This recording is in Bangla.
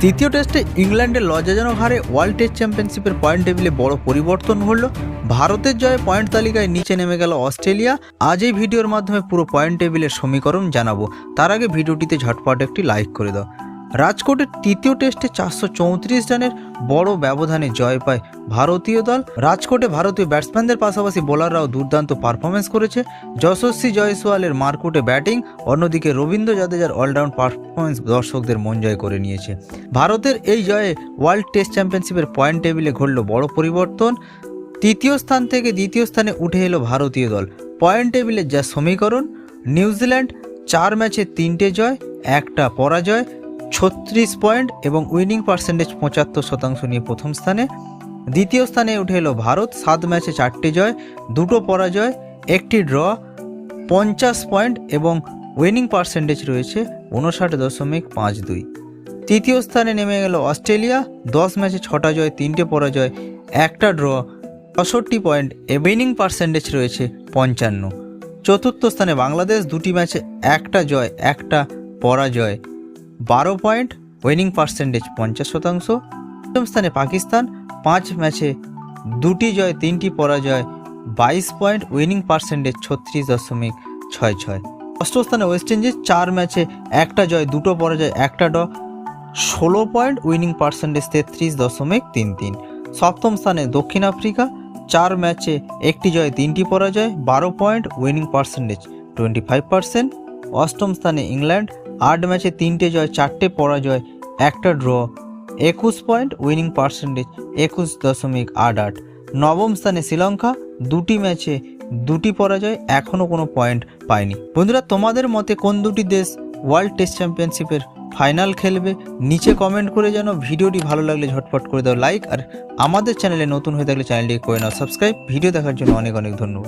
তৃতীয় টেস্টে ইংল্যান্ডের লজ্জাজনক হারে ওয়ার্ল্ড টেস্ট চ্যাম্পিয়নশিপের পয়েন্ট টেবিলে বড় পরিবর্তন হল। ভারতের জয়ে পয়েন্ট তালিকায় নিচে নেমে গেল অস্ট্রেলিয়া। আজ এই ভিডিওর মাধ্যমে পুরো পয়েন্ট টেবিলের সমীকরণ জানাবো। তার আগে ভিডিওটিতে ঝটপট একটি লাইক করে দাও। রাজকোটের তৃতীয় টেস্টে 434 রানের বড় ব্যবধানে জয় পায় ভারতীয় দল। রাজকোটে ভারতীয় ব্যাটসম্যানদের পাশাপাশি বোলাররাও দুর্দান্ত পারফরমেন্স করেছে। যশস্বী জয়সওয়ালের মারকুটে ব্যাটিং, অন্যদিকে রবীন্দ্র জাদেজার অলরাউন্ড পারফরমেন্স দর্শকদের মন জয় করে নিয়েছে। ভারতের এই জয়ে ওয়ার্ল্ড টেস্ট চ্যাম্পিয়নশিপের পয়েন্ট টেবিলে ঘটল বড় পরিবর্তন। তৃতীয় স্থান থেকে দ্বিতীয় স্থানে উঠে এলো ভারতীয় দল। পয়েন্ট টেবিলের যা সমীকরণ: নিউজিল্যান্ড 4 ম্যাচে 3টে জয়, 1টা পরাজয়, 36 পয়েন্ট এবং উইনিং পার্সেন্টেজ 75% নিয়ে প্রথম স্থানে। দ্বিতীয় স্থানে উঠে এলো ভারত, 7 ম্যাচে 4টে জয়, 2টো পরাজয়, 1টি ড্র, 50 পয়েন্ট এবং উইনিং পার্সেন্টেজ রয়েছে 59.52। তৃতীয় স্থানে নেমে গেল অস্ট্রেলিয়া, 10 ম্যাচে 6টা জয়, 3টে পরাজয়, 1টা ড্র, 65 পয়েন্ট, উইনিং পার্সেন্টেজ রয়েছে 55। চতুর্থ স্থানে বাংলাদেশ, 2টি ম্যাচে 1টা জয়, 1টা পরাজয়, 12 পয়েন্ট, উইনিং পার্সেন্টেজ 50%। পঞ্চম স্থানে পাকিস্তান, 5 ম্যাচে 2টি জয়, 3টি পরাজয়, 22 পয়েন্ট, উইনিং পার্সেন্টেজ 36.66। ষষ্ঠ স্থানে ওয়েস্ট ইন্ডিজ, 4 ম্যাচে 1টা জয়, 2টো পরাজয়, 1টা ড্র, 16 পয়েন্ট, উইনিং পার্সেন্টেজ 33.33। সপ্তম স্থানে দক্ষিণ আফ্রিকা, 4 ম্যাচে 1টি জয়, 3টি পরাজয়, 12 পয়েন্ট, উইনিং পার্সেন্টেজ 25%। অষ্টম স্থানে ইংল্যান্ড, 8 ম্যাচে 3টে জয়, 4টে পরাজয়, 1টা ড্র, 21 পয়েন্ট, উইনিং পার্সেন্টেজ 21.88। নবম স্থানে শ্রীলঙ্কা, 2টি ম্যাচে 2টি পরাজয়, এখনও কোনো পয়েন্ট পায়নি। বন্ধুরা, তোমাদের মতে কোন দুটি দেশ ওয়ার্ল্ড টেস্ট চ্যাম্পিয়নশিপের ফাইনাল খেলবে নিচে কমেন্ট করে জানাও। ভিডিওটি ভালো লাগলে ঝটপট করে দাও লাইক, আর আমাদের চ্যানেলে নতুন হয়ে থাকলে চ্যানেলটি করে নাও সাবস্ক্রাইব। ভিডিও দেখার জন্য অনেক অনেক ধন্যবাদ।